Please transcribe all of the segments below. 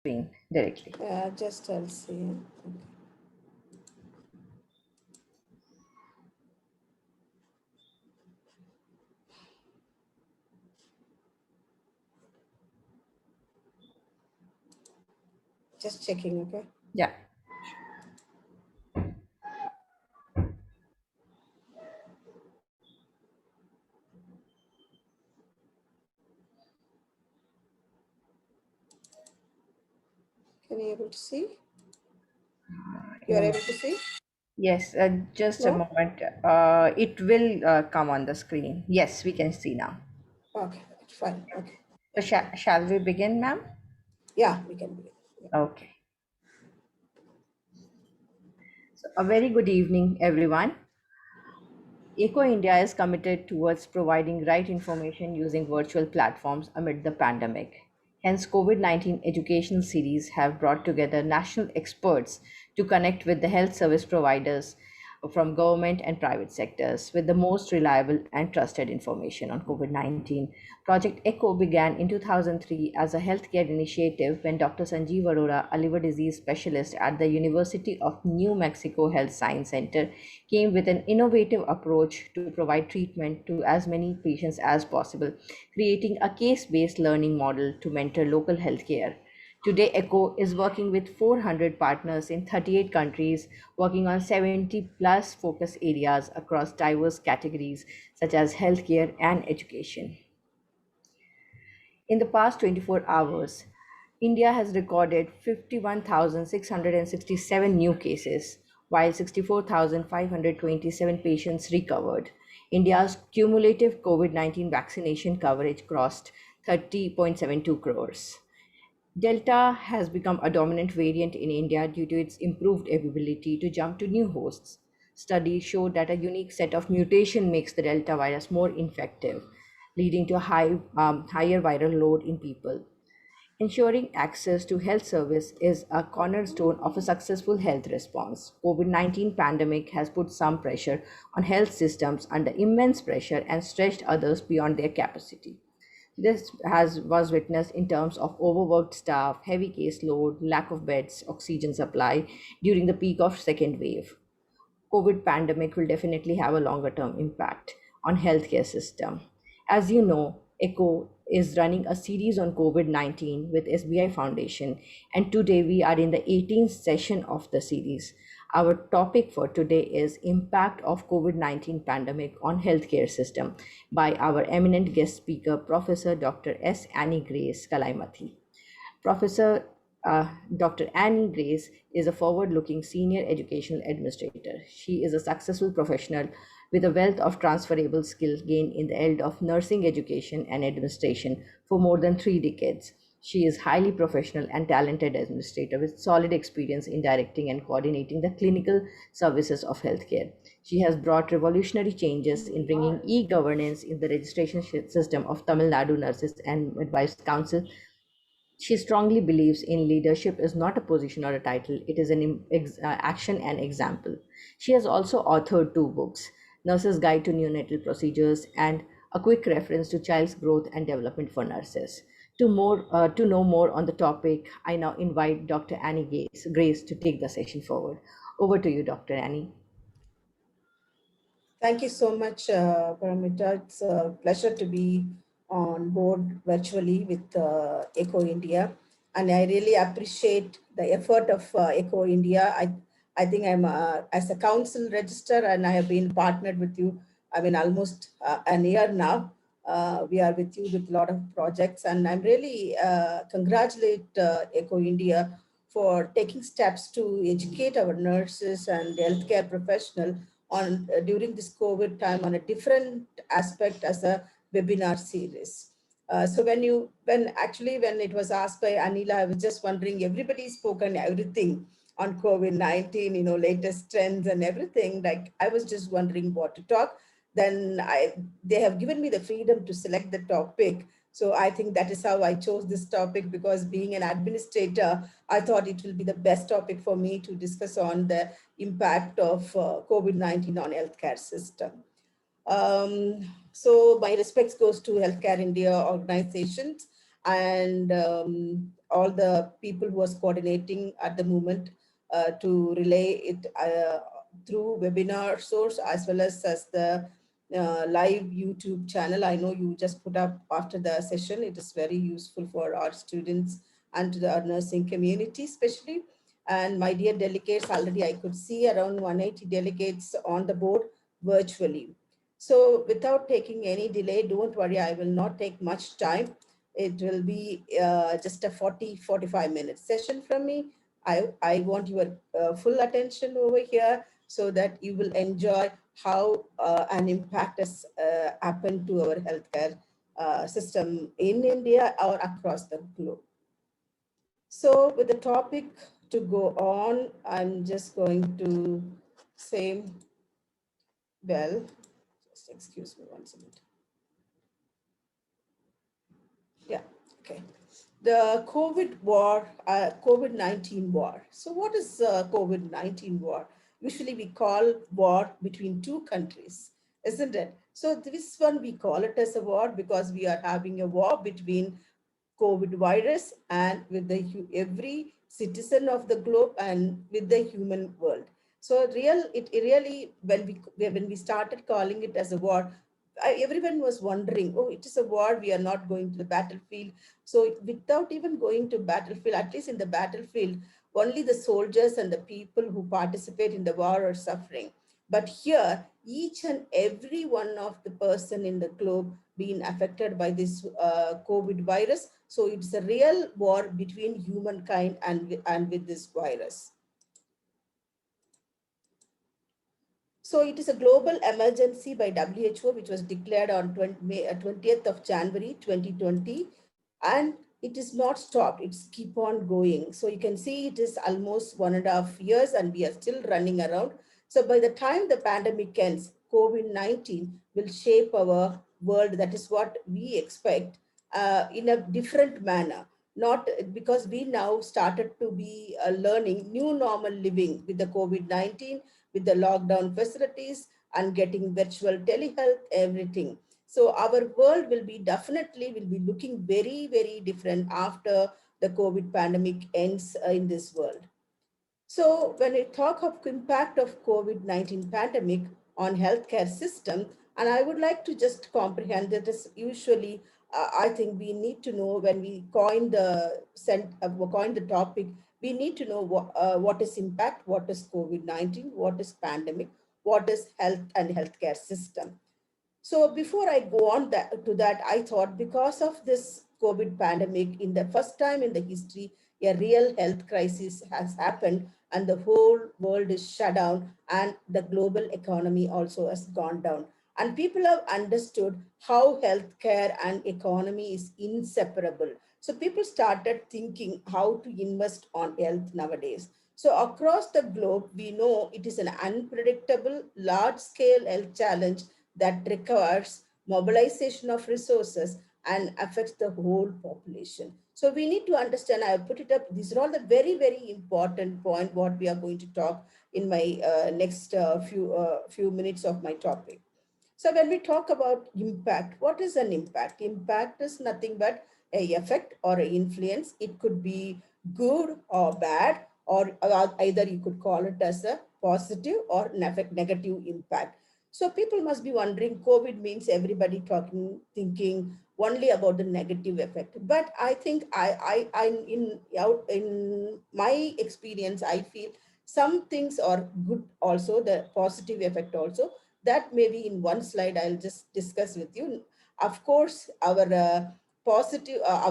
screen directly. Just I'll see. Okay. Just checking, okay? Yeah. Can you able to see? You In are a able moment. to see? Yes, just a No? moment. It will come on the screen. Yes, we can see now. Okay, fine. Okay. So shall we begin, ma'am? Yeah, we can begin. Yeah. Okay. So a very good evening, everyone. Eco India is committed towards providing right information using virtual platforms amid the pandemic. Hence, COVID-19 educational series have brought together national experts to connect with the health service providers from government and private sectors with the most reliable and trusted information on COVID-19. Project ECHO began in 2003 as a healthcare initiative when Dr. Sanjeev Arora, a liver disease specialist at the University of New Mexico Health Science Center, came with an innovative approach to provide treatment to as many patients as possible, creating a case based learning model to mentor local healthcare. Today, ECHO is working with 400 partners in 38 countries, working on 70 plus focus areas across diverse categories such as healthcare and education. In the past 24 hours, India has recorded 51,667 new cases, while 64,527 patients recovered. India's cumulative COVID 19 vaccination coverage crossed 30.72 crores. Delta has become a dominant variant in India due to its improved ability to jump to new hosts. Studies show that a unique set of mutation makes the Delta virus more infective, leading to higher viral load in people. Ensuring access to health service is a cornerstone of a successful health response. COVID-19 pandemic has put some pressure on health systems under immense pressure and stretched others beyond their capacity. This has was witnessed in terms of overworked staff, heavy caseload, lack of beds, oxygen supply during the peak of second wave. COVID pandemic will definitely have a longer term impact on healthcare system. As you know, ECHO is running a series on COVID-19 with SBI Foundation, and today we are in the 18th session of the series. Our topic for today is impact of COVID-19 pandemic on healthcare system by our eminent guest speaker, Professor Dr. S. Annie Grace Kalaimathi. Professor Dr. Annie Grace is a forward looking senior educational administrator. She is a successful professional with a wealth of transferable skills gained in the field of nursing education and administration for more than 3 decades. She is highly professional and talented administrator with solid experience in directing and coordinating the clinical services of healthcare. She has brought revolutionary changes in bringing e-governance in the registration system of Tamil Nadu Nurses and Midwives Council. She strongly believes in leadership is not a position or a title, it is an action and example. She has also authored 2 books, Nurse's Guide to Neonatal Procedures and A Quick Reference to Child's Growth and Development for Nurses. To know more on the topic, I now invite Dr. Annie Grace to take the session forward. Over to you, Dr. Annie. Thank you so much, Paramita. It's a pleasure to be on board virtually with Eco India. And I really appreciate the effort of Eco India. I think I'm as a council register and I have been partnered with you, I mean, almost an year now. We are with you with a lot of projects and I'm really congratulate Eco India for taking steps to educate our nurses and healthcare professionals on during this COVID time on a different aspect as a webinar series. So when it was asked by Anila, I was just wondering, everybody spoke on everything on COVID-19, latest trends and everything. Like I was just wondering what to talk. Then they have given me the freedom to select the topic. So I think that is how I chose this topic because being an administrator, I thought it will be the best topic for me to discuss on the impact of COVID-19 on healthcare system. So my respects goes to Healthcare India organizations and all the people who was coordinating at the moment to relay it through webinar source as well as the live YouTube channel. I know you just put up after the session. It is very useful for our students and to the nursing community especially. And my dear delegates, already I could see around 180 delegates on the board virtually. So without taking any delay, don't worry, I will not take much time. It will be just a 45 minute session from me. I want your full attention over here so that you will enjoy how an impact has happened to our healthcare system in India or across the globe. So with the topic to go on, I'm just going to say, well, just excuse me one second. Yeah, okay. The COVID war, COVID-19 war. So what is COVID-19 war? Usually we call war between two countries, isn't it? So this one we call it as a war because we are having a war between COVID virus and with the every citizen of the globe and with the human world. So it really when we started calling it as a war, everyone was wondering, oh, it is a war. We are not going to the battlefield. So without even going to battlefield, at least in the battlefield, only the soldiers and the people who participate in the war are suffering. But here, each and every one of the person in the globe being affected by this COVID virus. So it's a real war between humankind and with this virus. So it is a global emergency by WHO, which was declared on 20th of January 2020. And it is not stopped, it's keep on going. So you can see it is almost 1.5 years and we are still running around. So by the time the pandemic ends, COVID-19 will shape our world. That is what we expect in a different manner. Not because we now started to be learning new normal living with the COVID-19, with the lockdown facilities and getting virtual telehealth, everything. So our world will be definitely will be looking very, very different after the COVID pandemic ends in this world. So when we talk of impact of COVID-19 pandemic on healthcare system, and I would like to just comprehend that is usually, I think we need to know when we coin the topic, we need to know what is impact, what is COVID-19, what is pandemic, what is health and healthcare system. So before I go on to that, I thought because of this COVID pandemic, in the first time in the history, a real health crisis has happened and the whole world is shut down and the global economy also has gone down. And people have understood how healthcare and economy is inseparable. So people started thinking how to invest on health nowadays. So across the globe, we know it is an unpredictable, large-scale health challenge that requires mobilization of resources and affects the whole population. So we need to understand, I have put it up, these are all the very, very important point what we are going to talk in my next few minutes of my topic. So when we talk about impact, what is an impact? Impact is nothing but a effect or an influence. It could be good or bad, or either you could call it as a positive or negative impact. So people must be wondering, COVID means everybody thinking only about the negative effect. But I think in my experience, I feel some things are good also, the positive effect also. That maybe in one slide I'll just discuss with you. Of course, our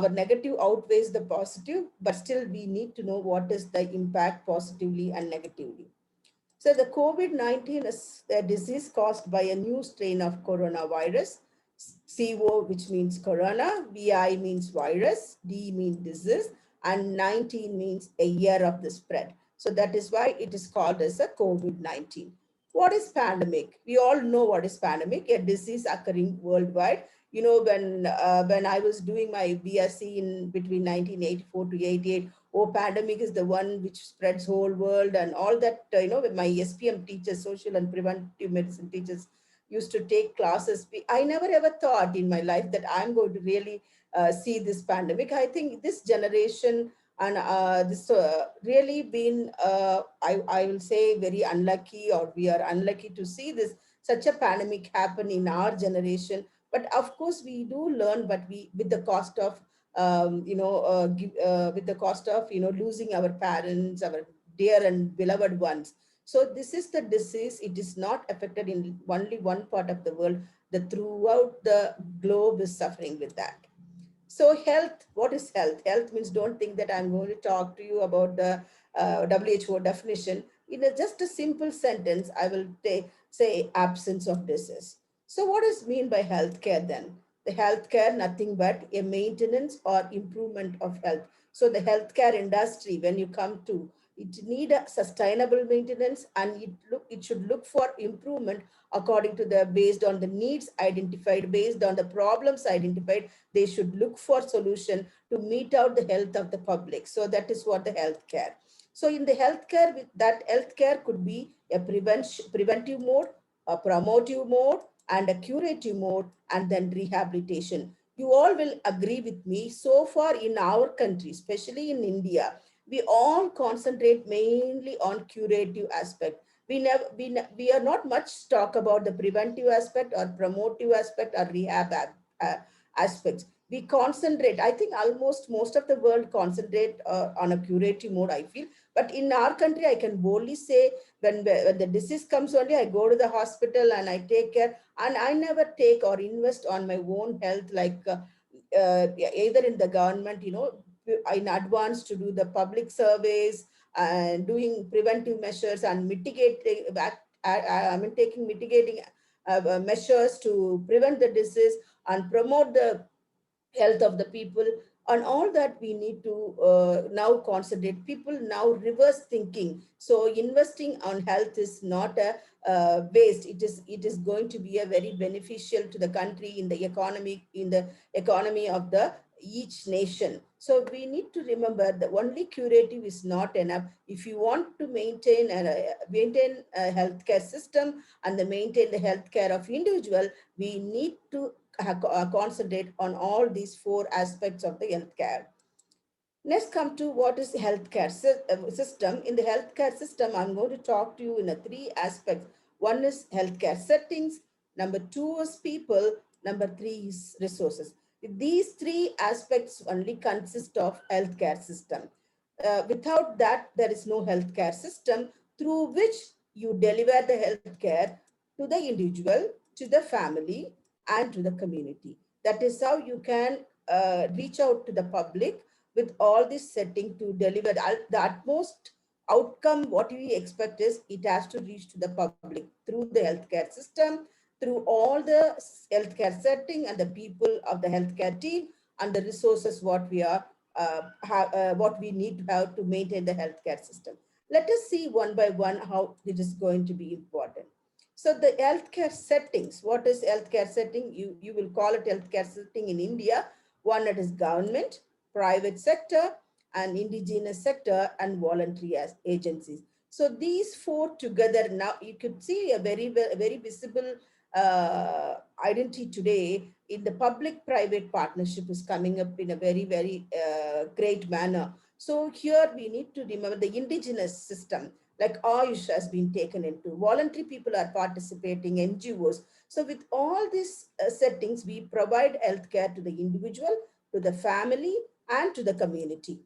negative outweighs the positive, but still we need to know what is the impact positively and negatively. So the COVID-19 is a disease caused by a new strain of coronavirus. CO, which means corona, VI means virus, D means disease, and 19 means a year of the spread. So that is why it is called as a COVID-19. What is pandemic? We all know what is pandemic, a disease occurring worldwide. You know, when I was doing my BSc in between 1984 to 88, oh, pandemic is the one which spreads whole world and all that, my SPM teachers, social and preventive medicine teachers used to take classes. I never ever thought in my life that I'm going to really see this pandemic. I think this generation and this really been, I will say, very unlucky, or we are unlucky to see this such a pandemic happen in our generation. But of course, we do learn, but we, with the cost of with the cost of losing our parents, our dear and beloved ones. So this is the disease. It is not affected in only one part of the world. The throughout the globe is suffering with that. So health, what is health? Health means, don't think that I'm going to talk to you about the WHO definition. In just a simple sentence, I will say absence of disease. So what is mean by healthcare then? The healthcare, nothing but a maintenance or improvement of health. So the healthcare industry, when you come to, it need a sustainable maintenance, and it should look for improvement according to the, based on the needs identified, based on the problems identified. They should look for solution to meet out the health of the public. So that is what the healthcare. So in the healthcare, with that healthcare could be a preventive mode, a promotive mode, and a curative mode, and then rehabilitation. You all will agree with me. So far in our country, especially in India, we all concentrate mainly on curative aspect. We are not much talk about the preventive aspect or promotive aspect or rehab uh, aspects. We concentrate, I think almost most of the world concentrate on a curative mode, I feel. But in our country, I can boldly say, when the disease comes only, I go to the hospital and I take care, and I never take or invest on my own health, like either in the government, in advance to do the public surveys and doing preventive measures and mitigating taking mitigating measures to prevent the disease and promote the health of the people. On all that, we need to now concentrate. People now reverse thinking. So investing on health is not a waste. It is going to be a very beneficial to the country, in the economy of the each nation. So we need to remember that only curative is not enough. If you want to maintain a healthcare system and maintain the healthcare of individual, we need to concentrate on all these four aspects of the healthcare. Let's come to what is healthcare system. In the healthcare system, I'm going to talk to you in three aspects. One is healthcare settings, number two is people, number three is resources. These three aspects only consist of healthcare system. Without that, there is no healthcare system through which you deliver the healthcare to the individual, to the family, and to the community. That is how you can reach out to the public with all this setting to deliver the utmost outcome. What we expect is it has to reach to the public through the healthcare system, through all the healthcare setting and the people of the healthcare team, and the resources what we need to have to maintain the healthcare system. Let us see one by one how it is going to be important. So the healthcare settings, what is healthcare setting? You will call it healthcare setting in India. One, that is government, private sector, and indigenous sector, and voluntary agencies. So these four together, now you could see a very visible identity today in the public-private partnership is coming up in a very great manner. So here we need to remember the indigenous system, like Ayush has been taken into. Voluntary people are participating, NGOs. So with all these settings, we provide healthcare to the individual, to the family, and to the community.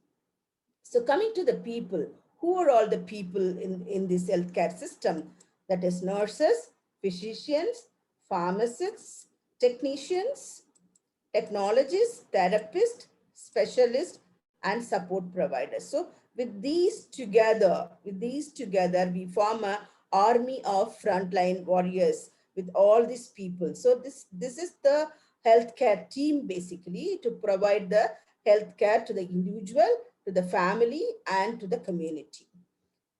So coming to the people, who are all the people in this healthcare system? That is nurses, physicians, pharmacists, technicians, technologists, therapists, specialists, and support providers. So with these together, we form an army of frontline warriors with all these people. So this is the healthcare team, basically, to provide the healthcare to the individual, to the family, and to the community.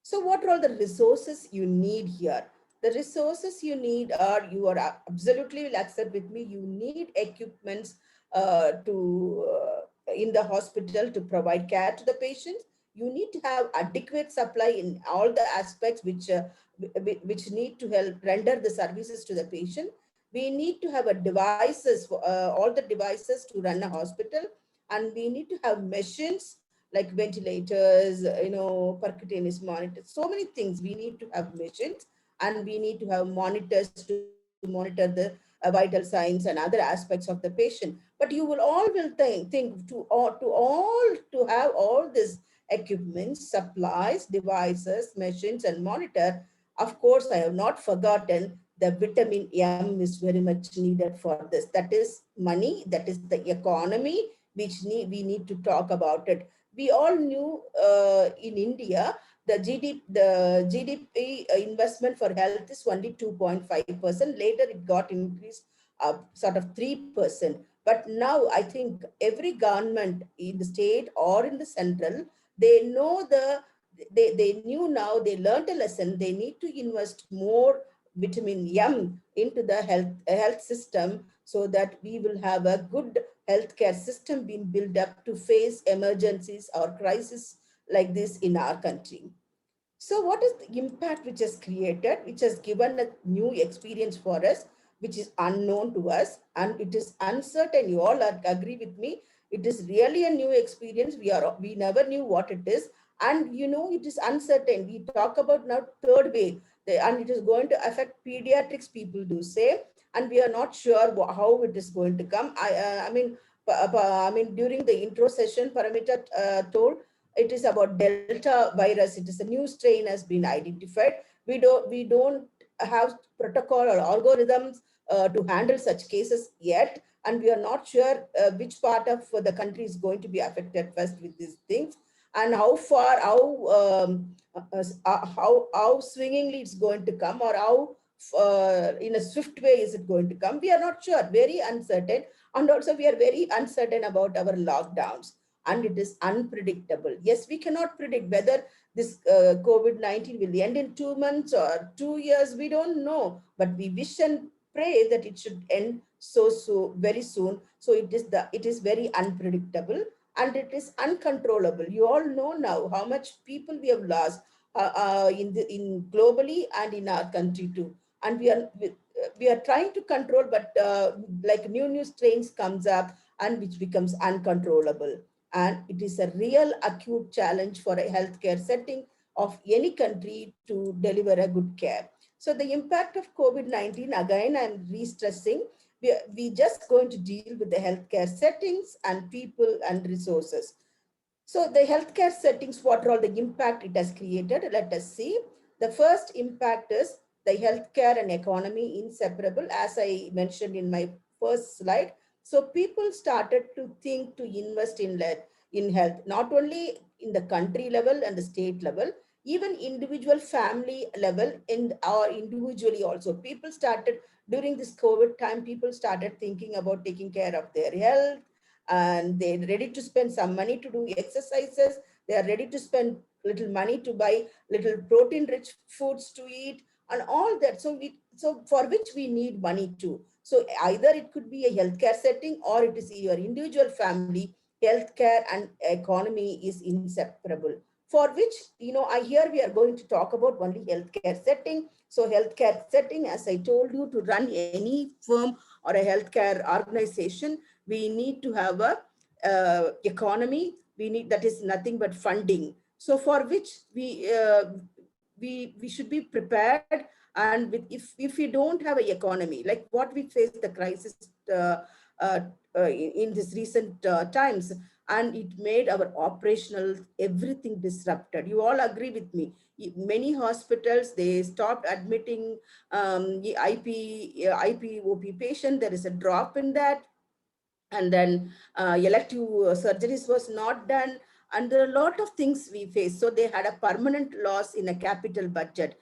So what are all the resources you need here? The resources you need are, you are absolutely will accept with me, you need equipments in the hospital to provide care to the patients. You need to have adequate supply in all the aspects which need to help render the services to the patient. We need to have a devices for all the devices to run a hospital, and we need to have machines like ventilators, percutaneous monitors, so many things. We need to have machines, and we need to have monitors to monitor the vital signs and other aspects of the patient. But you will all will think to have all this equipment, supplies, devices, machines, and monitor. Of course, I have not forgotten the vitamin M is very much needed for this. That is money, that is the economy, we need to talk about it. We all knew in India, the GDP investment for health is only 2.5%. Later, it got increased up sort of 3%. But now I think every government in the state or in the central, they know they knew now, they learned a lesson. They need to invest more vitamin M into the health system, so that we will have a good healthcare system being built up to face emergencies or crises like this in our country. So what is the impact which has created, which has given a new experience for us, which is unknown to us, and it is uncertain? You all agree with me. It is really a new experience. We never knew what it is. And it is uncertain. We talk about now third wave, and it is going to affect pediatrics, people do say, and we are not sure how it is going to come. I mean, during the intro session, Paramita told it is about Delta virus. It is a new strain has been identified. We don't have protocol or algorithms to handle such cases yet, and we are not sure which part of the country is going to be affected first with these things, and how far, how swingingly it's going to come, or how in a swift way is it going to come. We are not sure, very uncertain. And also we are very uncertain about our lockdowns, and it is unpredictable. Yes, we cannot predict whether this COVID-19 will end in 2 months or 2 years. We don't know, but we wish and pray that it should end so very soon. So it is very unpredictable, and it is uncontrollable. You all know now how much people we have lost in globally and in our country too. And we are trying to control, but like new strains comes up, and which becomes uncontrollable. And it is a real acute challenge for a healthcare setting of any country to deliver a good care. So the impact of COVID-19, again, I'm re-stressing, we just going to deal with the healthcare settings and people and resources. So the healthcare settings, what are all the impact it has created? Let us see. The first impact is the healthcare and economy inseparable, as I mentioned in my first slide. So people started to think to invest in health, not only in the country level and the state level, even individual family level, or individually also. People started during this COVID time, people started thinking about taking care of their health, and they're ready to spend some money to do exercises. They are ready to spend little money to buy little protein rich foods to eat and all that. So for which we need money too. So either it could be a healthcare setting, or it is your individual family. Healthcare and economy is inseparable, for which, I hear we are going to talk about only healthcare setting. So healthcare setting, as I told you, to run any firm or a healthcare organization, we need to have a economy. We need, that is nothing but funding. So for which we should be prepared. And if we don't have a economy, like what we faced the crisis uh, uh, in this recent times, and it made our operational everything disrupted. You all agree with me. Many hospitals, they stopped admitting the IPOP patient. There is a drop in that. And then elective surgeries was not done, and there are a lot of things we face. So they had a permanent loss in a capital budget,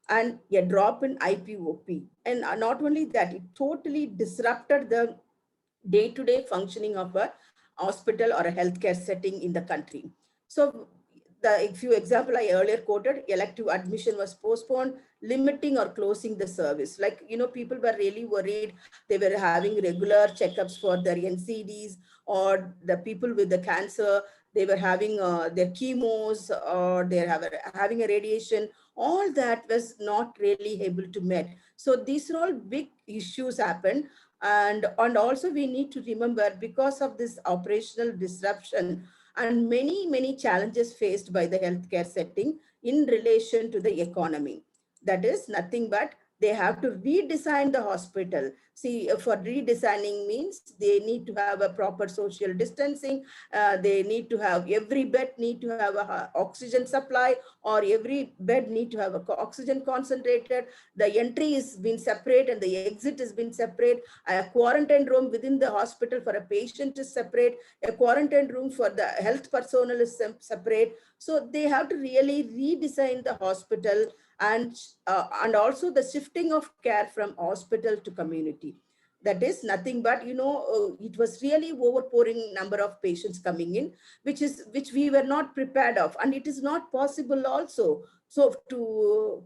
and a drop in IPOP. And not only that, it totally disrupted the day-to-day functioning of a hospital or a healthcare setting in the country. So the few example I earlier quoted, elective admission was postponed, limiting or closing the service. Like, people were really worried. They were having regular checkups for their NCDs, or the people with the cancer, they were having their chemos, or they're having a radiation. All that was not really able to met. So these are all big issues happen. And also we need to remember, because of this operational disruption and many challenges faced by the healthcare setting in relation to the economy, that is nothing but they have to redesign the hospital. See, for redesigning means they need to have a proper social distancing. They need to have, every bed need to have a oxygen supply, or every bed need to have a oxygen concentrated. The entry is been separate and the exit has been separate. A quarantine room within the hospital for a patient is separate. A quarantine room for the health personnel is separate. So they have to really redesign the hospital. And also the shifting of care from hospital to community, that is nothing but, it was really overpouring number of patients coming in, which we were not prepared of, and it is not possible also. So to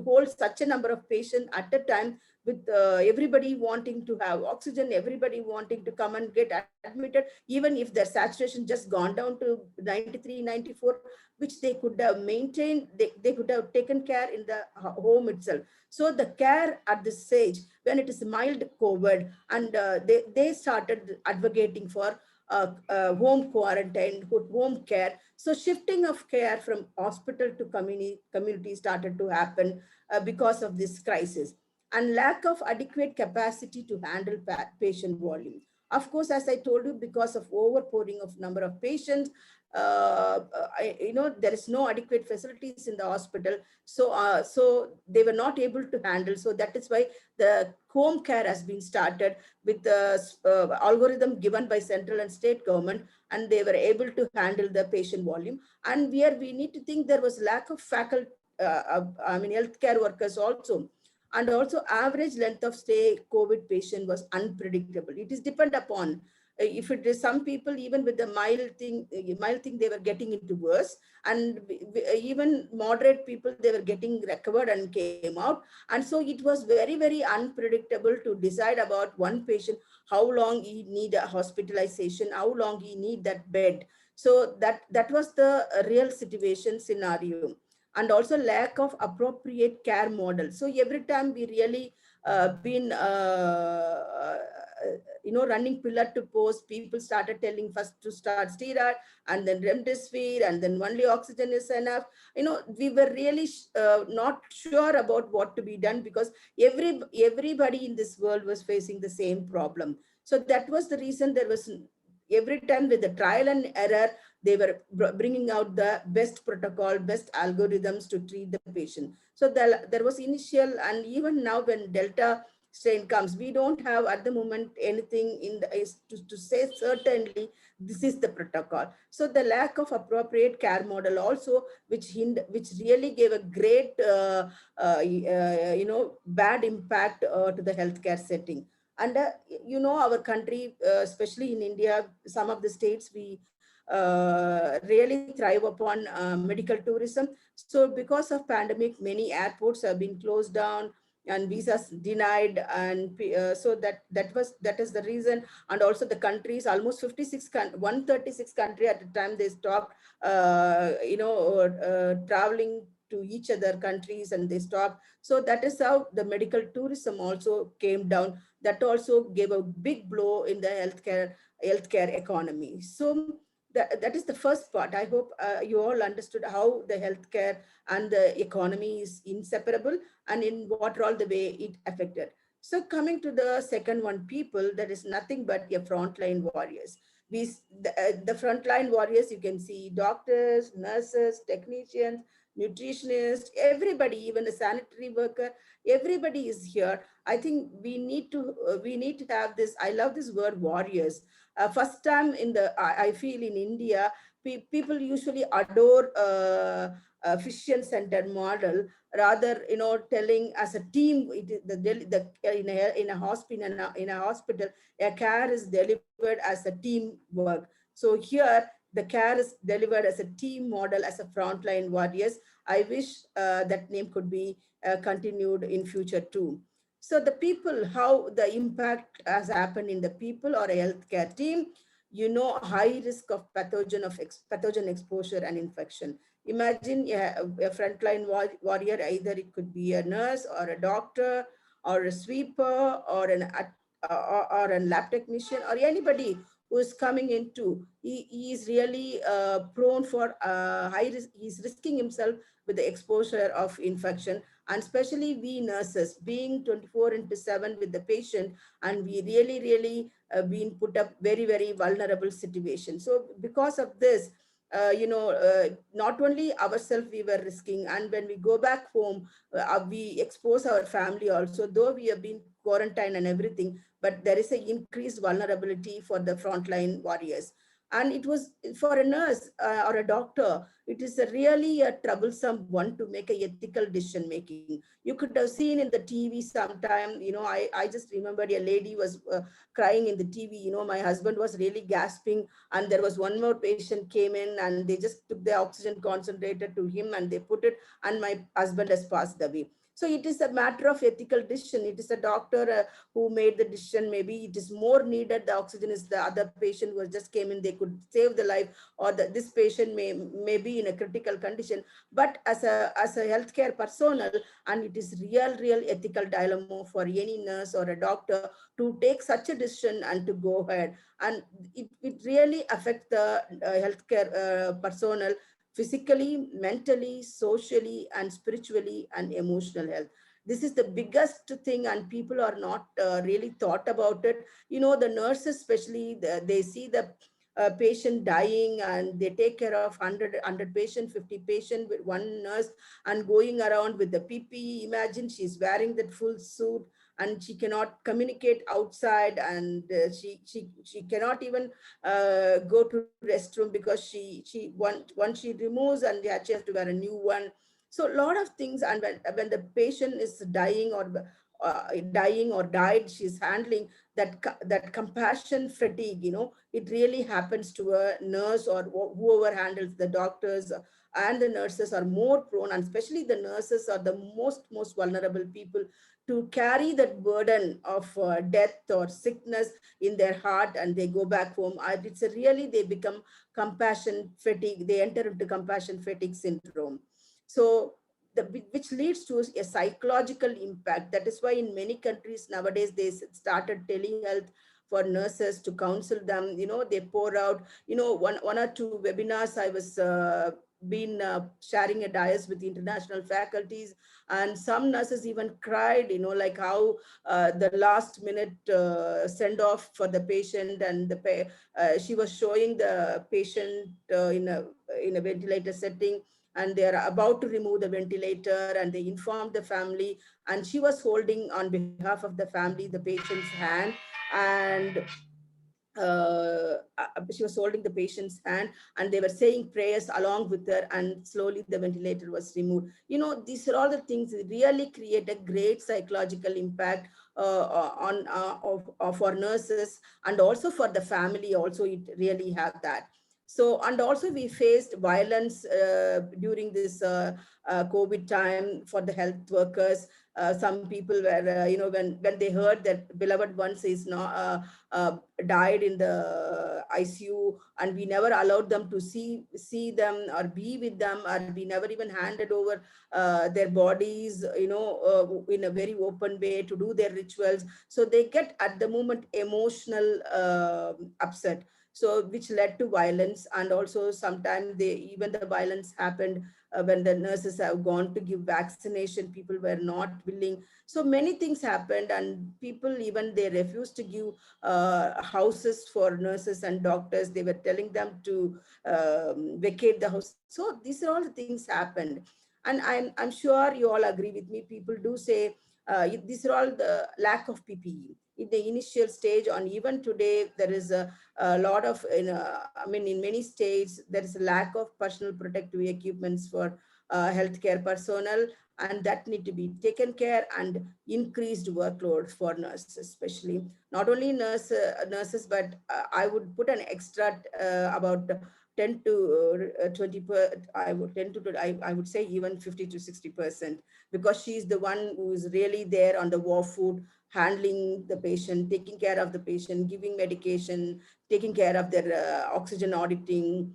hold such a number of patients at a time, with everybody wanting to have oxygen, everybody wanting to come and get admitted, even if their saturation just gone down to 93, 94, which they could have maintained, they could have taken care in the home itself. So the care at this stage, when it is mild COVID, and they started advocating for home quarantine, home care. So shifting of care from hospital to community started to happen because of this crisis, and lack of adequate capacity to handle patient volume. Of course, as I told you, because of overpouring of number of patients, there is no adequate facilities in the hospital. So they were not able to handle. So that is why the home care has been started with the algorithm given by central and state government, and they were able to handle the patient volume. And where we need to think, there was lack of faculty, healthcare workers also. And also average length of stay COVID patient was unpredictable. It is depend upon, if it is some people, even with the mild thing, they were getting into worse. And even moderate people, they were getting recovered and came out. And so it was very unpredictable to decide about one patient, how long he need a hospitalization, how long he need that bed. So that was the real situation scenario. And also lack of appropriate care model. So every time we really been running pillar to post, people started telling first to start steroid, and then remdesivir, and then only oxygen is enough. We were really not sure about what to be done, because everybody in this world was facing the same problem. So that was the reason there was, every time with the trial and error, they were bringing out the best protocol, best algorithms to treat the patient. So there was initial, and even now when Delta strain comes, we don't have at the moment anything in the is to say certainly this is the protocol. So the lack of appropriate care model also, which really gave a great bad impact to the healthcare setting. And our country, especially in India, some of the states, we really thrive upon medical tourism. So because of pandemic, many airports have been closed down and visas denied. And so that is the reason. And also the countries, almost 136 country at the time, they stopped traveling to each other countries, and they stopped. So that is how the medical tourism also came down. That also gave a big blow in the healthcare economy. So that is the first part. I hope you all understood how the healthcare and the economy is inseparable, and in what role the way it affected. So coming to the second one, people, that is nothing but your frontline warriors. The frontline warriors, you can see doctors, nurses, technicians, nutritionists, everybody, even the sanitary worker, everybody is here. I think we need to have this. I love this word warriors. First time I feel in India, people usually adore physician centered model, rather telling as a team. It is in a hospital, a care is delivered as a team work. So here the care is delivered as a team model, as a frontline warriors. I wish that name could be continued in future too. So the people, how the impact has happened in the people or a healthcare team. high risk of pathogen exposure and infection. Imagine a frontline warrior, either it could be a nurse or a doctor or a sweeper or or a lab technician or anybody who is coming into, he is really prone for high risk. He's risking himself with the exposure of infection, and especially we nurses being 24 into 7 with the patient, and we really been put up very vulnerable situation. So because of this, not only ourselves we were risking, and when we go back home, we expose our family also, though we have been quarantined and everything, but there is an increased vulnerability for the frontline warriors. And it was for a nurse or a doctor, it is a really a troublesome one to make a ethical decision making. You could have seen in the TV sometime, I just remembered a lady was crying in the TV. My husband was really gasping, and there was one more patient came in, and they just took the oxygen concentrator to him and they put it, and my husband has passed away. So it is a matter of ethical decision. It is a doctor who made the decision. Maybe it is more needed. The oxygen is the other patient who just came in. They could save the life, or this patient may be in a critical condition. But as a healthcare personnel, and it is real ethical dilemma for any nurse or a doctor to take such a decision and to go ahead. And it really affects the healthcare personnel physically, mentally, socially, and spiritually and emotional health. This is the biggest thing, and people are not really thought about it. The nurses especially, they see the patient dying, and they take care of 100 patient, 50 patient with one nurse, and going around with the PPE. Imagine she's wearing that full suit, and she cannot communicate outside, and she cannot even go to restroom, because she once she removes, and she has to wear a new one. So a lot of things. And when the patient is dying or died, she's handling that compassion fatigue. It really happens to a nurse, or whoever handles the doctors, and the nurses are more prone, and especially the nurses are the most vulnerable people to carry that burden of death or sickness in their heart, and they go back home. It's a really, they become compassion fatigue. They enter into compassion fatigue syndrome. So which leads to a psychological impact. That is why in many countries nowadays they started telehealth for nurses to counsel them. They pour out, one or two webinars I was been sharing a dais with international faculties, and some nurses even cried, like how the last minute send off for the patient, and she was showing the patient in a ventilator setting, and they are about to remove the ventilator, and they informed the family, and she was holding on behalf of the family the patient's hand, and she was holding the patient's hand, and they were saying prayers along with her, and slowly the ventilator was removed. These are all the things that really create a great psychological impact for nurses, and also for the family also. It really have that. So, and also we faced violence during this COVID time for the health workers. Some people were, when they heard that beloved ones is not died in the ICU, and we never allowed them to see them or be with them, or we never even handed over their bodies, in a very open way to do their rituals. So they get at the moment emotional upset. So which led to violence, and also sometimes even the violence happened when the nurses have gone to give vaccination, people were not willing. So many things happened, and people even they refused to give houses for nurses and doctors. They were telling them to vacate the house. So these are all the things happened, and I'm sure you all agree with me. People do say these are all the lack of PPE in the initial stage. And even today there is a lot of, in many states there is a lack of personal protective equipments for healthcare personnel, and that need to be taken care, and increased workload for nurses, especially not only nurses, but I would put an extra about 10 to 20 per, I would 10 to I would say even 50 to 60%, because she's the one who is really there on the war foot, handling the patient, taking care of the patient, giving medication, taking care of their oxygen auditing,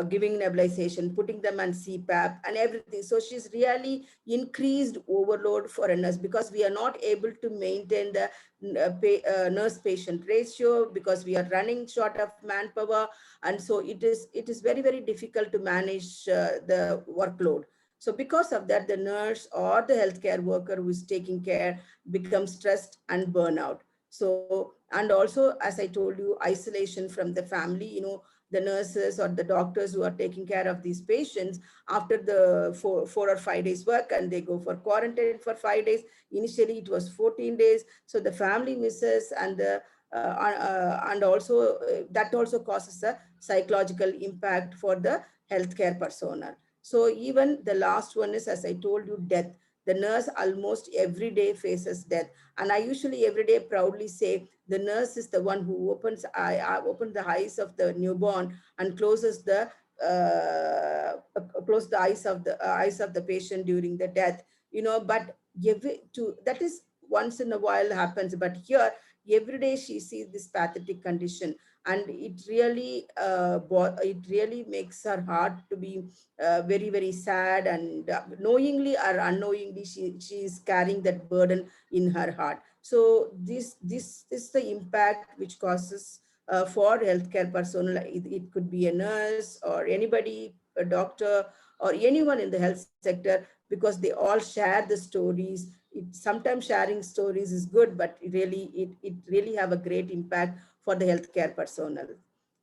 giving nebulization, putting them on CPAP and everything. So she's really increased overload for a nurse, because we are not able to maintain the nurse patient ratio, because we are running short of manpower. And so it is very, very difficult to manage the workload. So because of that, the nurse or the healthcare worker who is taking care becomes stressed and burnout. So, and also, as I told you, isolation from the family, the nurses or the doctors who are taking care of these patients, after the 4 or 5 days work, and they go for quarantine for 5 days. Initially it was 14 days. So the family misses, and the and also that also causes a psychological impact for the healthcare personnel. So even the last one is, as I told you, death. The nurse almost every day faces death. And I usually every day proudly say the nurse is the one who opens the eyes of the newborn and close the eyes of the patient during the death. But that is once in a while happens. But here, every day she sees this pathetic condition, and it really makes her heart to be very, very sad. And knowingly or unknowingly, she is carrying that burden in her heart. So this is the impact which causes for healthcare personnel. It could be a nurse or anybody, a doctor, or anyone in the health sector, because they all share the stories. Sometimes sharing stories is good, but it really have a great impact for the healthcare personnel.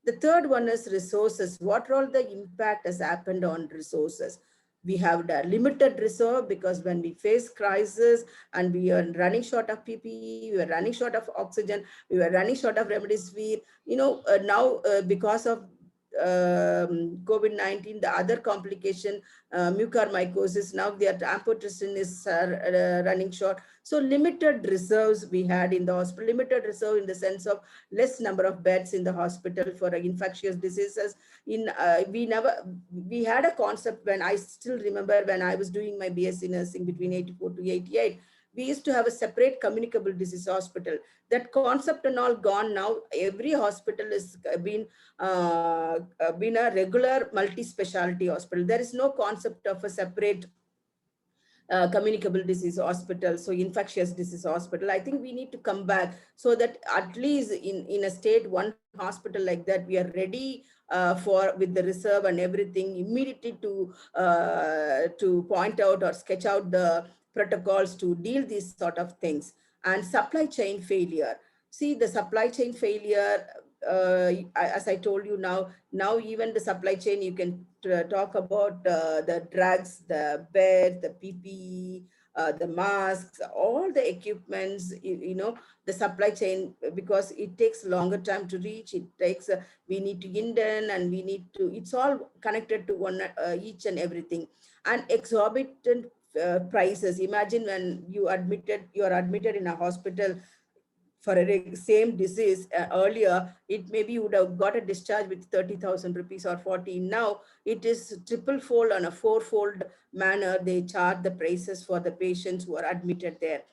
The third one is resources. What all the impact has happened on resources? We have the limited reserve, because when we face crisis and we are running short of PPE, we are running short of oxygen, we were running short of remdesivir. Now because of COVID-19, the other complication, mucormycosis, now the amphotericin is running short. So limited reserves we had in the hospital, limited reserve in the sense of less number of beds in the hospital for infectious diseases. We had a concept, when I still remember when I was doing my BSc nursing between 84 to 88, we used to have a separate communicable disease hospital. That concept and all gone now. Every hospital has been a regular multi-specialty hospital. There is no concept of a separate communicable disease hospital, so infectious disease hospital. I think we need to come back, so that at least in a state, one hospital like that, we are ready with the reserve and everything immediately to point out or sketch out the protocols to deal these sort of things. And supply chain failure. See, the supply chain failure, as I told you, now even the supply chain, you can talk about the drugs, the beds, the PPE, the masks, all the equipments, the supply chain, because it takes longer time to reach. It takes, we need to indent, and it's all connected to one, each and everything. And exorbitant prices. Imagine when you are admitted in a hospital for a same disease earlier, it maybe you would have got a discharge with 30,000 rupees or 14. Now it is triple fold on a fourfold manner. They charge the prices for the patients who are admitted there.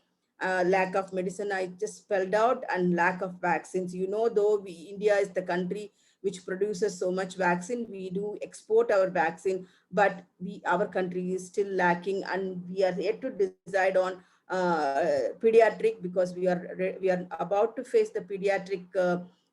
Lack of medicine, I just spelled out, and lack of vaccines. Though India is the country which produces so much vaccine, we do export our vaccine, but our country is still lacking, and we are yet to decide on pediatric, because we are about to face the pediatric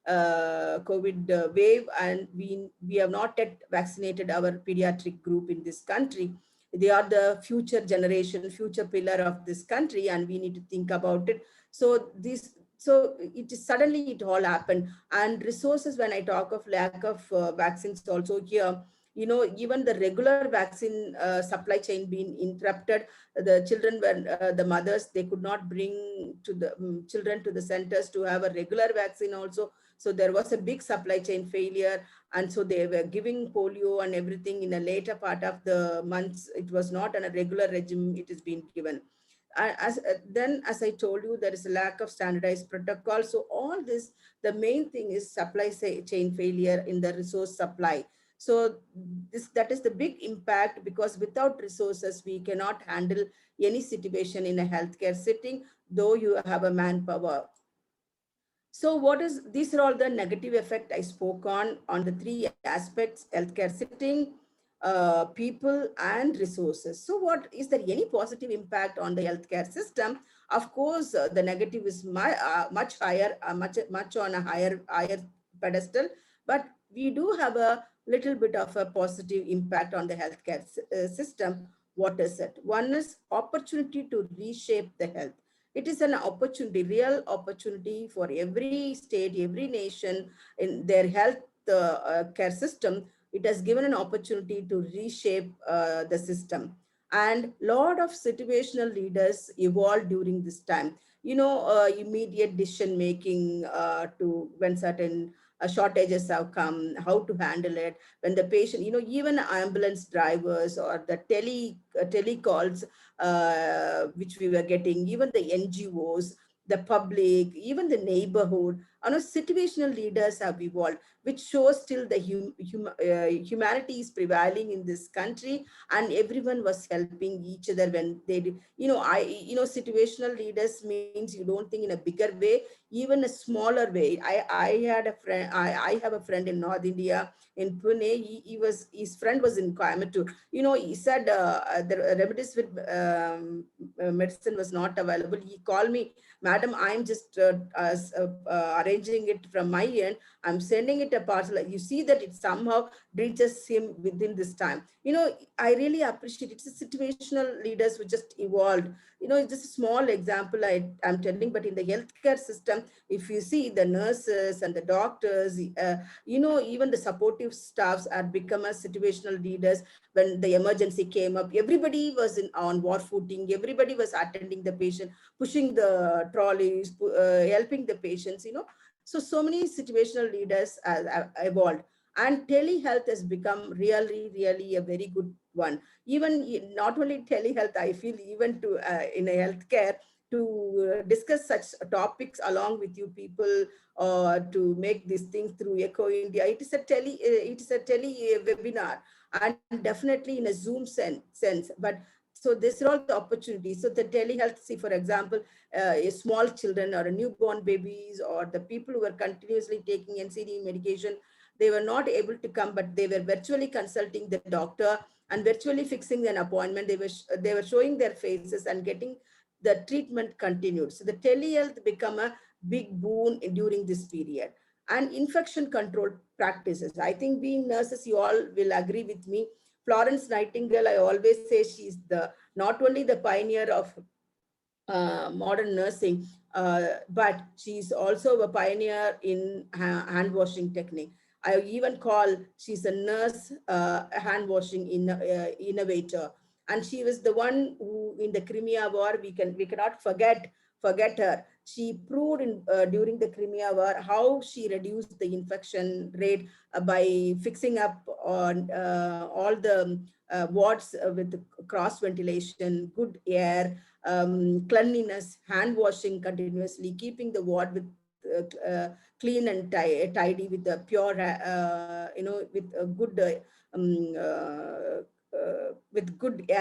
COVID wave, and we have not yet vaccinated our pediatric group in this country. They are the future generation, future pillar of this country, and we need to think about it. So it is suddenly it all happened. And resources, when I talk of lack of vaccines also here, even the regular vaccine supply chain being interrupted. The children, when the mothers, they could not bring to the children to the centers to have a regular vaccine also. So there was a big supply chain failure, and so they were giving polio and everything in a later part of the months. It was not on a regular regime it is being given. Then, as I told you, there is a lack of standardized protocol. So all this, the main thing is supply chain failure in the resource supply. So that is the big impact, because without resources, we cannot handle any situation in a healthcare setting, though you have a manpower. So what is, these are all the negative effect I spoke on the three aspects: healthcare setting, people, and resources. So what is there any positive impact on the healthcare system? Of course, the negative is much higher, much on a higher pedestal, but we do have a little bit of a positive impact on the healthcare system. What is it? One is opportunity to reshape the health. It is an opportunity, real opportunity for every state, every nation in their health care system. It has given an opportunity to reshape the system. And lot of situational leaders evolved during this time. Immediate decision making to when certain shortages have come, how to handle it when the patient, even ambulance drivers or the telecalls which we were getting, even the NGOs, the public, even the neighborhood. Situational leaders have evolved, which shows still the humanity is prevailing in this country, and everyone was helping each other when they did. Situational leaders means you don't think in a bigger way, even a smaller way. I had a friend. I have a friend in North India, in Pune. His friend was in Coimbatore. He said the remdesivir medicine was not available. He called me, madam, I'm just arranging it from my end. I'm sending it a parcel. You see that it somehow reaches him within this time. I really appreciate it. It's a situational leaders who just evolved. It's just a small example I'm telling, but in the healthcare system, if you see the nurses and the doctors, even the supportive staffs are become as situational leaders. When the emergency came up, everybody was on war footing. Everybody was attending the patient, pushing the trolleys, helping the patients. So many situational leaders have evolved, and telehealth has become really, really a very good one. Even not only telehealth, I feel even to in a healthcare, to discuss such topics along with you people, to make these things through Echo India. It is a tele webinar, and definitely in a Zoom sense. But so these are all the opportunities. So the telehealth, see, for example, small children or newborn babies, or the people who are continuously taking NCD medication, they were not able to come, but they were virtually consulting the doctor and virtually fixing an appointment. They were showing their faces and getting the treatment continued. So the telehealth become a big boon during this period. And infection control practices. I think being nurses, you all will agree with me. Florence Nightingale, I always say she's not only the pioneer of modern nursing, but she's also a pioneer in hand washing technique. I even call she's a nurse hand washing innovator, and she was the one who in the Crimea War, we cannot forget her. She proved during the Crimea War how she reduced the infection rate by fixing up on all the wards with cross ventilation, good air, cleanliness, hand washing continuously, keeping the ward with clean and tidy, with the pure, with a good, with good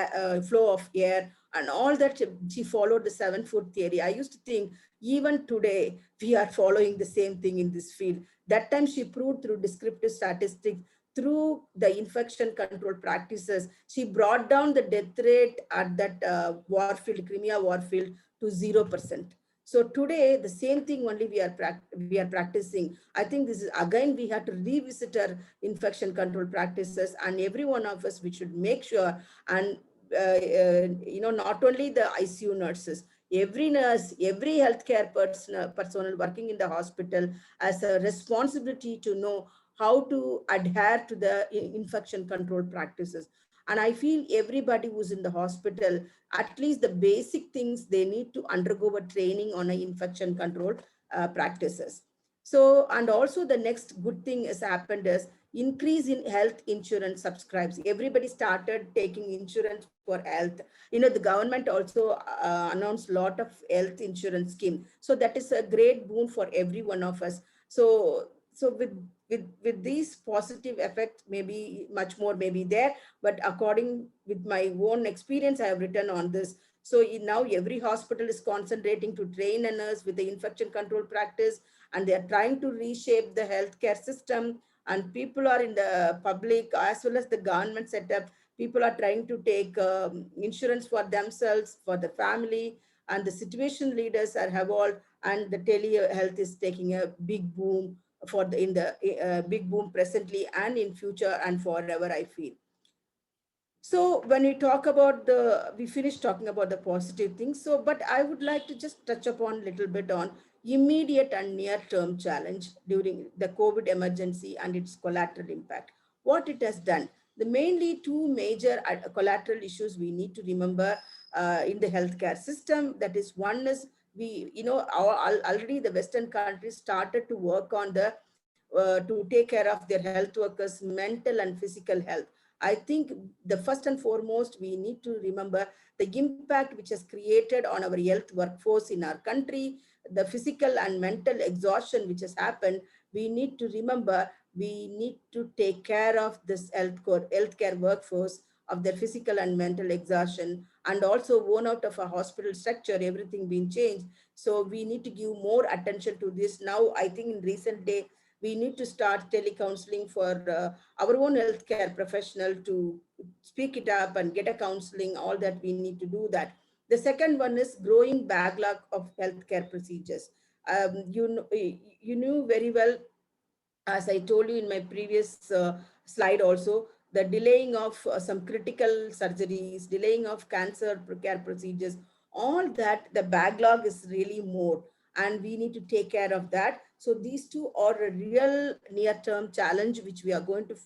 flow of air and all that. She followed the 7 foot theory. I used to think even today we are following the same thing in this field. That time she proved through descriptive statistics, through the infection control practices, she brought down the death rate at that warfield, Crimea warfield, to 0%. So today, the same thing only we are practicing. I think this is again, we have to revisit our infection control practices, and every one of us, we should make sure. And not only the ICU nurses, every nurse, every healthcare personnel working in the hospital has a responsibility to know how to adhere to the infection control practices. And I feel everybody who's in the hospital, at least the basic things, they need to undergo a training on a infection control practices. So, and also the next good thing has happened is increase in health insurance subscribes. Everybody started taking insurance for health. The government also announced a lot of health insurance scheme. So that is a great boon for every one of us. So with with these positive effects, maybe much more may be there, but according with my own experience, I have written on this. So now every hospital is concentrating to train a nurse with the infection control practice, and they are trying to reshape the healthcare system. And people are in the public as well as the government setup. People are trying to take insurance for themselves, for the family, and the situation leaders are evolved, and the telehealth is taking a big boom for the in the big boom presently and in future and forever, I feel. So when we talk about we finished talking about the positive things. So, but I would like to just touch upon a little bit on immediate and near-term challenge during the COVID emergency and its collateral impact. What it has done. The mainly two major collateral issues we need to remember in the healthcare system. That is, one is already the Western countries started to work on to take care of their health workers' mental and physical health. I think the first and foremost, we need to remember the impact which has created on our health workforce in our country, the physical and mental exhaustion which has happened. We need to remember we need to take care of this healthcare workforce of their physical and mental exhaustion, and also worn out of a hospital structure, everything being changed. So we need to give more attention to this. Now, I think in recent day, we need to start telecounseling for our own healthcare professional to speak it up and get a counseling, all that we need to do that. The second one is growing backlog of healthcare procedures. You knew very well, as I told you in my previous slide also, the delaying of some critical surgeries, delaying of cancer care procedures, all that, the backlog is really more, and we need to take care of that. So these two are a real near-term challenge which we are going to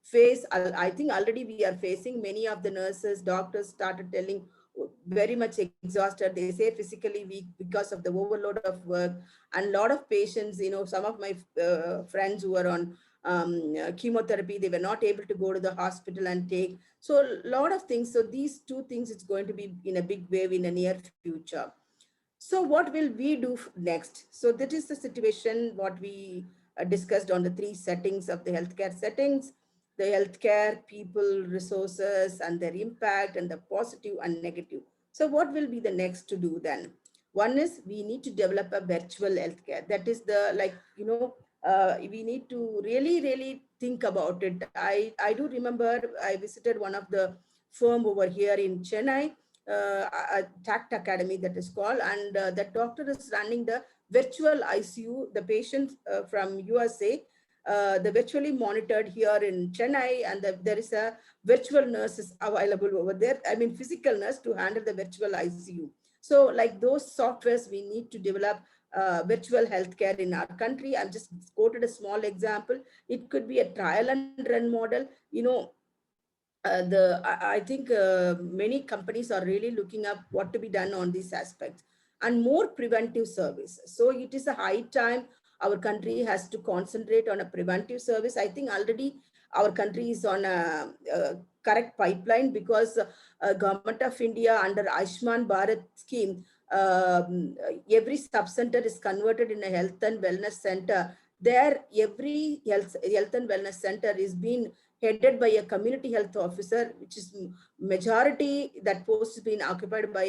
face. I think already we are facing. Many of the nurses, doctors started telling very much exhausted. They say physically weak because of the overload of work, and a lot of patients, some of my friends who are on chemotherapy, they were not able to go to the hospital and take. So a lot of things. So these two things, it's going to be in a big wave in a near future. So what will we do next? So that is the situation what we discussed on the three settings of the healthcare settings: the healthcare, people, resources, and their impact, and the positive and negative. So what will be the next to do then? One is we need to develop a virtual healthcare. That is the, like, we need to really, really think about it. I do remember I visited one of the firm over here in Chennai, TACT Academy that is called, and that doctor is running the virtual ICU. The patients from USA, the virtually monitored here in Chennai, and there is a virtual nurses available over there. I mean, physical nurse to handle the virtual ICU. So like those softwares, we need to develop virtual healthcare in our country. I've just quoted a small example. It could be a trial and run model. I think many companies are really looking up what to be done on these aspects, and more preventive service. So it is a high time our country has to concentrate on a preventive service. I think already our country is on a correct pipeline, because Government of India under Ayushman Bharat scheme, every sub-center is converted in a health and wellness center. There, every health and wellness center is being headed by a community health officer, which is majority, that post is being occupied by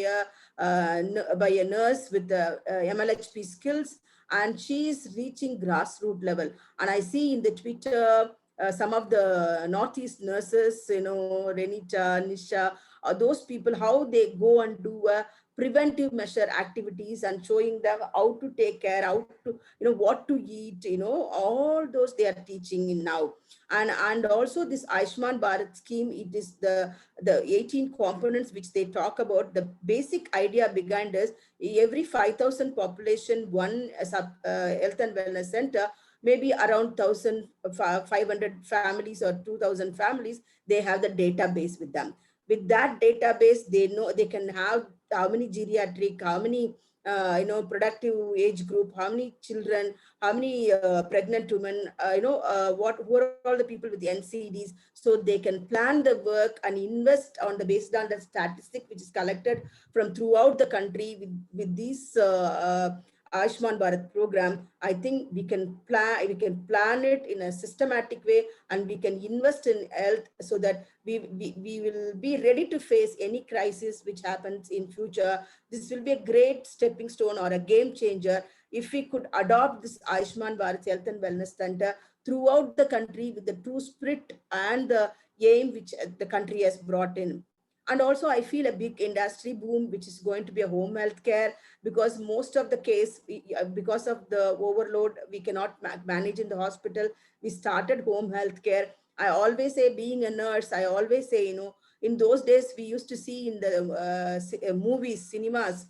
a nurse with MLHP skills, and she is reaching grassroots level. And I see in the Twitter some of the Northeast nurses, Renita, Nisha, those people, how they go and do preventive measure activities and showing them how to take care, how to, what to eat, all those they are teaching in now. And also this Ayushman Bharat scheme, it is the 18 components which they talk about. The basic idea behind is every 5,000 population, one health and wellness center, maybe around 1,500 families or 2,000 families, they have the database with them. With that database, they know they can have how many geriatric, how many productive age group, how many children, how many pregnant women, who are all the people with NCDs, so they can plan the work and invest on the based on the statistic which is collected from throughout the country with these Ayushman Bharat program, I think we can plan it in a systematic way, and we can invest in health so that we will be ready to face any crisis which happens in future. This will be a great stepping stone or a game changer if we could adopt this Ayushman Bharat Health and Wellness Center throughout the country with the true spirit and the aim which the country has brought in. And also, I feel a big industry boom, which is going to be a home health care, because most of the case, because of the overload, we cannot manage in the hospital. We started home health care. I always say, being a nurse, I always say, in those days, we used to see in the movies, cinemas,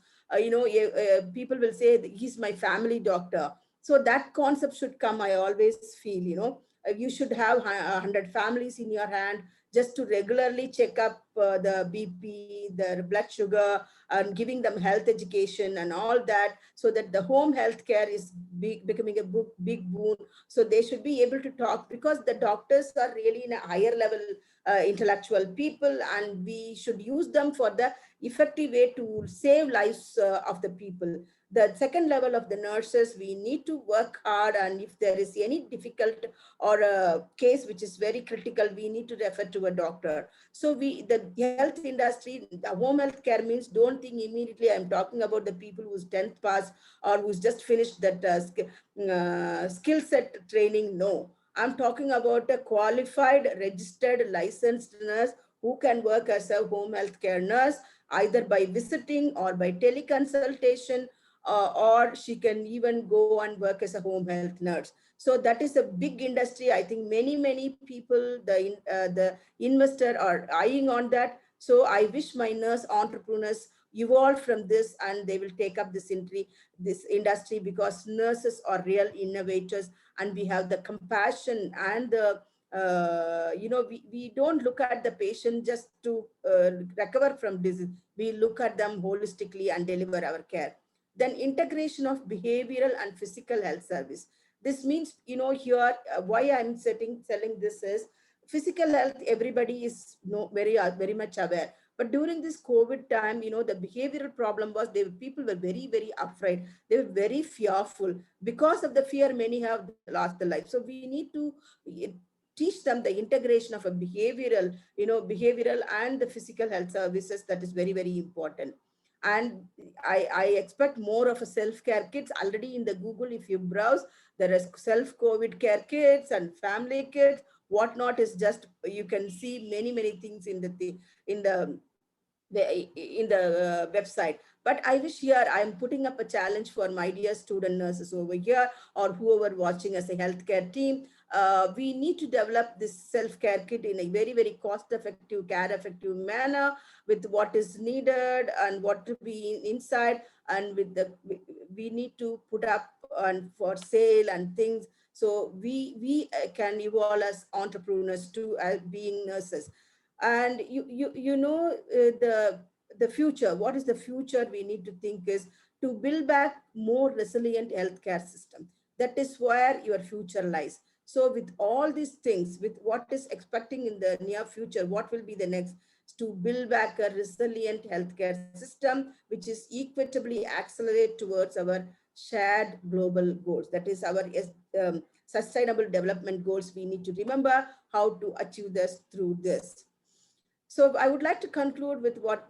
people will say, he's my family doctor. So that concept should come, I always feel, you should have 100 families in your hand just to regularly check up the BP, their blood sugar, and giving them health education and all that, so that the home health care is becoming a big boon. So they should be able to talk, because the doctors are really in a higher level intellectual people, and we should use them for the effective way to save lives of the people. The second level of the nurses, we need to work hard, and if there is any difficult or a case which is very critical, we need to refer to a doctor. So the health industry, the home health care means, don't think immediately I'm talking about the people who's 10th pass or who's just finished that skill set training. No, I'm talking about a qualified, registered, licensed nurse who can work as a home health care nurse, either by visiting or by teleconsultation, or she can even go and work as a home health nurse. So that is a big industry. I think many people, the investor are eyeing on that. So I wish my nurse entrepreneurs evolve from this, and they will take up this industry, because nurses are real innovators, and we have the compassion and the we don't look at the patient just to recover from disease. We look at them holistically and deliver our care. Then integration of behavioral and physical health service. This means, here, why I'm selling this is, physical health, everybody is very much aware. But during this COVID time, the behavioral problem was, people were very afraid. They were very fearful. Because of the fear, many have lost their life. So we need to eh, teach them the integration of a behavioral and the physical health services. That is very important. And I expect more of a self-care kits. Already in the Google, if you browse, there is self-COVID care kits and family kits. Whatnot is just, you can see many things in the website. But I wish, here I am putting up a challenge for my dear student nurses over here, or whoever watching as a healthcare team. We need to develop this self-care kit in a very cost effective, care effective manner, with what is needed and what to be inside, and we need to put up and for sale and things. So we can evolve as entrepreneurs too, as being nurses. And the future, what is the future we need to think is, to build back more resilient healthcare system. That is where your future lies. So with all these things, with what is expecting in the near future, what will be the next, to build back a resilient healthcare system, which is equitably accelerate towards our shared global goals. That is our sustainable development goals. We need to remember how to achieve this through this. So I would like to conclude with what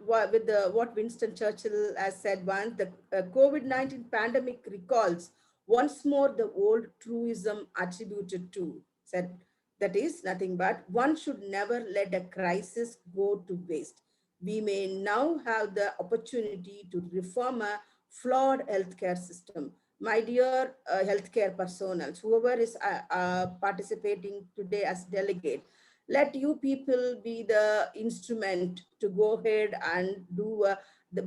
Winston Churchill has said once. The COVID-19 pandemic recalls once more the old truism attributed to, said, that is nothing but, one should never let a crisis go to waste. We may now have the opportunity to reform a flawed healthcare system. My dear healthcare personnel, whoever is participating today as delegate, let you people be the instrument to go ahead and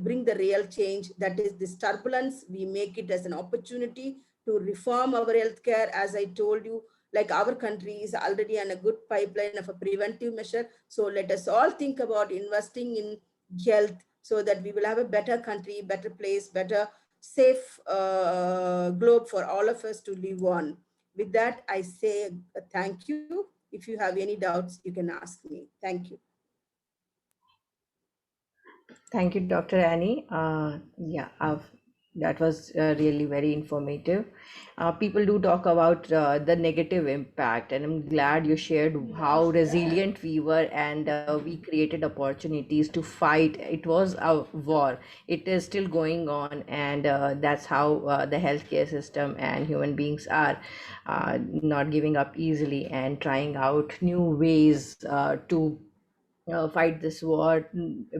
bring the real change. That is this turbulence, we make it as an opportunity to reform our healthcare. As I told you, like, our country is already on a good pipeline of a preventive measure. So let us all think about investing in health, so that we will have a better country, better place, better safe globe for all of us to live on. With that, I say thank you. If you have any doubts, you can ask me. Thank you. Thank you, Dr. Annie. That was really very informative. People do talk about the negative impact, and I'm glad you shared how resilient we were, and we created opportunities to fight. It was a war. It is still going on, and that's how the healthcare system and human beings are, not giving up easily and trying out new ways to fight this war,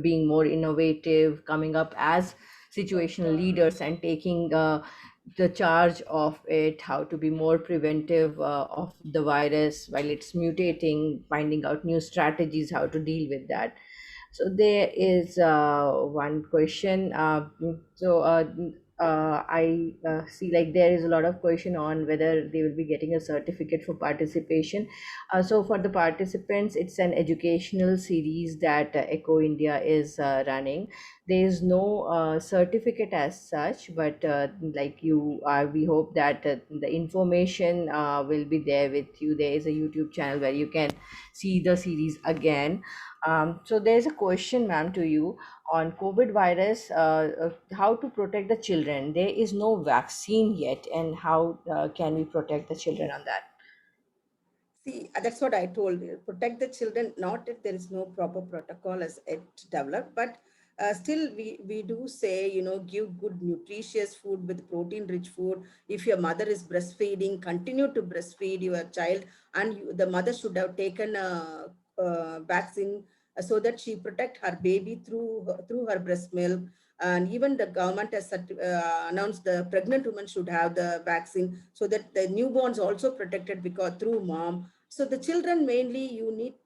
being more innovative, coming up as situational leaders and taking the charge of it, how to be more preventive of the virus while it's mutating, finding out new strategies how to deal with that. So there is one question. I see like there is a lot of question on whether they will be getting a certificate for participation. So for the participants, it's an educational series that Echo India is running. There is no certificate as such, but like you are, we hope that the information will be there with you. There is a YouTube channel where you can see the series again. So there's a question, ma'am, to you on COVID virus, how to protect the children. There is no vaccine yet, and how can we protect the children on that? See, that's what I told you. Protect the children, not if there is no proper protocol as it developed, but still we do say, give good nutritious food with protein-rich food. If your mother is breastfeeding, continue to breastfeed your child, and the mother should have taken a vaccine so that she protect her baby through her breast milk. And even the government has announced the pregnant woman should have the vaccine so that the newborns also protected because through mom. So the children mainly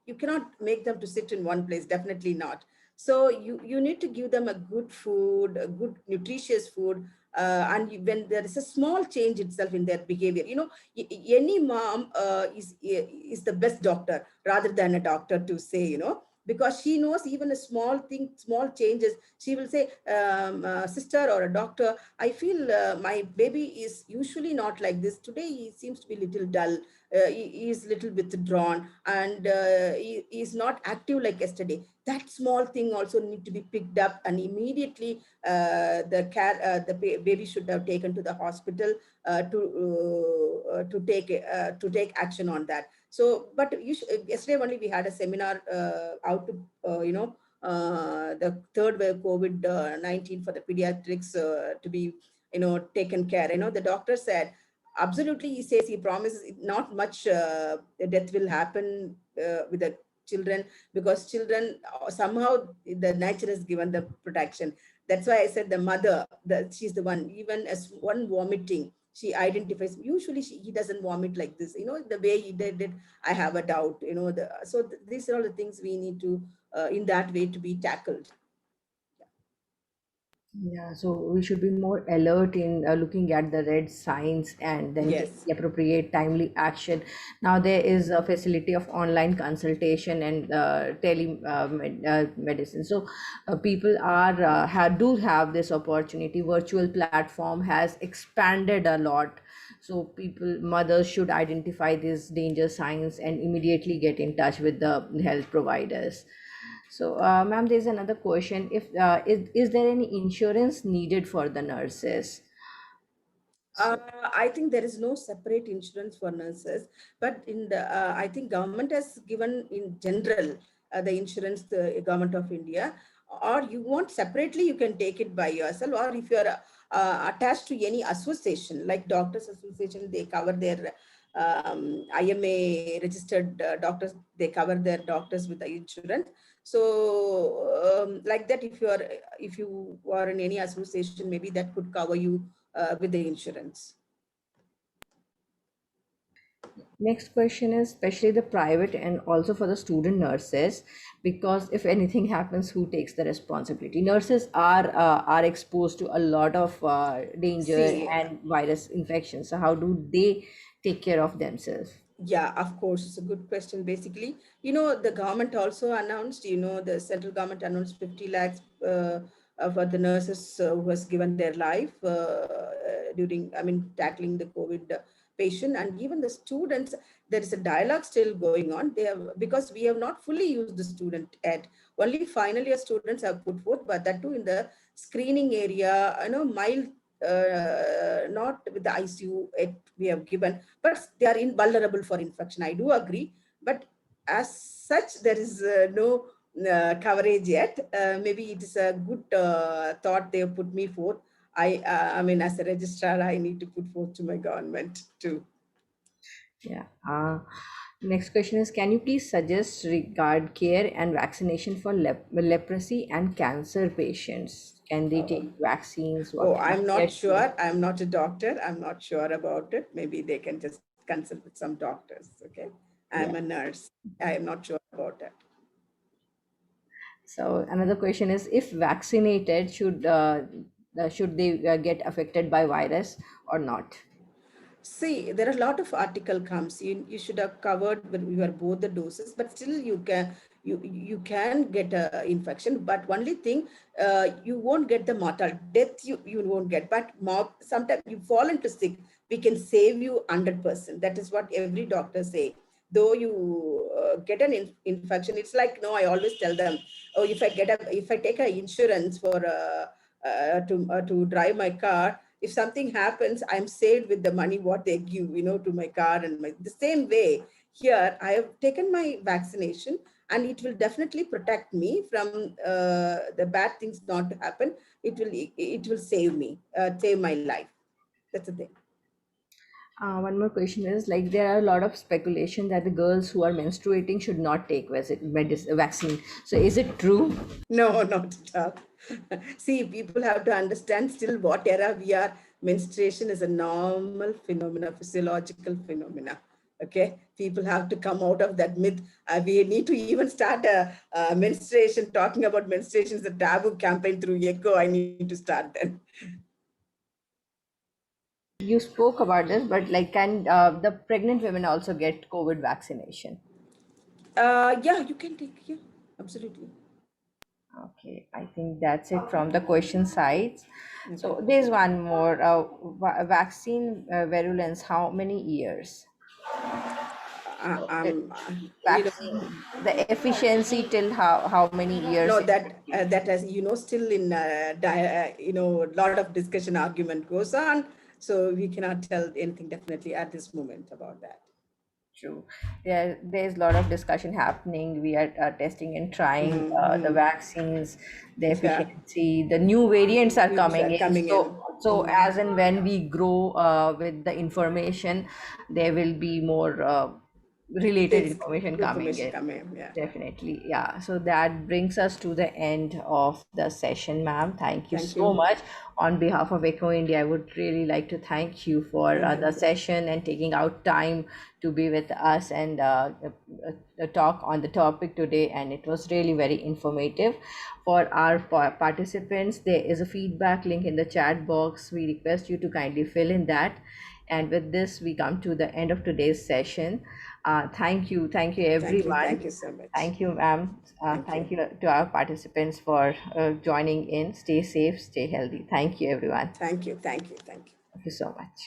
you cannot make them to sit in one place, definitely not. So you need to give them a good food, a good nutritious food. When there is a small change itself in their behavior, any mom is the best doctor rather than a doctor to say, because she knows even a small thing, small changes. She will say, sister or a doctor, I feel my baby is usually not like this. Today he seems to be a little dull. He is little withdrawn, and he is not active like yesterday. That small thing also need to be picked up, and immediately the baby should have taken to the hospital to take action on that. So, but yesterday only we had a seminar how to the third wave COVID-19 for the pediatrics to be taken care. The doctor said absolutely, he says, he promises not much death will happen with the children, because children somehow the nature has given the protection. That's why I said the mother, she's the one. Even as one vomiting, she identifies. Usually he doesn't vomit like this, the way he did it. I have a doubt, these are all the things we need to in that way to be tackled. Yeah, so we should be more alert in looking at the red signs and then take Yes. the appropriate timely action. Now there is a facility of online consultation and medicine. So people are do have this opportunity. Virtual platform has expanded a lot. So people, mothers should identify these danger signs and immediately get in touch with the health providers. So, ma'am, there's another question. If is there any insurance needed for the nurses? Uh, So, I think there is no separate insurance for nurses, but in the I think government has given in general the insurance, the government of India, or you want separately, you can take it by yourself, or if you are attached to any association like Doctors Association, they cover their IMA registered doctors, they cover their doctors with the insurance. So like that, if you are in any association, maybe that could cover you with the insurance. next question is especially the private and also for the student nurses, because if anything happens, who takes the responsibility? Nurses are exposed to a lot of danger See, and virus infections. So how do they take care of themselves? yeah, of course, it's a good question. Basically, the government also announced, the central government announced 50 lakhs for the nurses who has given their life during, tackling the COVID patient, and even the students. There is a dialogue still going on. They have, because we have not fully used the student yet. Only final year students have put forth, but that too in the screening area, mild not with the ICU we have given, but they are invulnerable for infection. I do agree, but as such, there is no coverage yet. Maybe it is a good thought they have put me forth. I mean, as a registrar, I need to put forth to my government too. Yeah. Next question is, can you please suggest regard care and vaccination for leprosy and cancer patients? Can they take vaccines? Oh, What can I'm they not get to? sure. I'm not a doctor. I'm not sure about it. Maybe they can just consult with some doctors. Okay. I'm Yeah. a nurse. I am not sure about that. So another question is, if vaccinated, should they get affected by virus or not? See, there are a lot of article comes. You should have covered when you are both the doses, but still you can get a infection. But only thing, you won't get the mortal death. You won't get. But more sometimes you fall into sick. We can save you 100%. That is what every doctor say. Though you get an infection, it's like no. I always tell them, oh, if I take a insurance for to drive my car, if something happens, I'm saved with the money what they give, to my car and the same way here, I have taken my vaccination and it will definitely protect me from the bad things not to happen. It will save me, save my life. That's the thing. One more question is, like, there are a lot of speculation that the girls who are menstruating should not take vaccine. So is it true? No, not at all. See, people have to understand still what era we are. Menstruation is a normal phenomena, physiological phenomena. Okay, people have to come out of that myth. We need to even start a menstruation, talking about menstruation is a taboo campaign through ECHO. I need to start then. You spoke about this, but like, can the pregnant women also get COVID vaccination? Yeah, you can take, yeah, absolutely. Okay, I think that's it from the question sides. Okay. So there's one more. Vaccine virulence, how many years? Uh, The um, you know, vaccine, the efficiency till how many years no, it that should be? that has, still in a lot of discussion argument goes on, so we cannot tell anything definitely at this moment about that. True. There's a lot of discussion happening. We are testing and trying the Mm-hmm. vaccines, the Yeah, efficiency. The new variants are news are coming in. coming So, in. so as and when we grow with the information, there will be more related Things, information coming information in. coming in. Yeah. Definitely, yeah. So that brings us to the end of the session, ma'am. Thank you Thank so you. much. On behalf of Echo India, I would really like to thank you for Thank you. the session and taking out time to be with us and talk on the topic today. And it was really very informative. For our participants, there is a feedback link in the chat box. We request you to kindly fill in that. And with this, we come to the end of today's session. Thank you, Thank everyone. you so much. Thank you, ma'am. Thank you. Thank you to our participants for joining in. Stay safe, stay healthy. Thank you, everyone. Thank you. Thank you. Thank you. Thank you so much.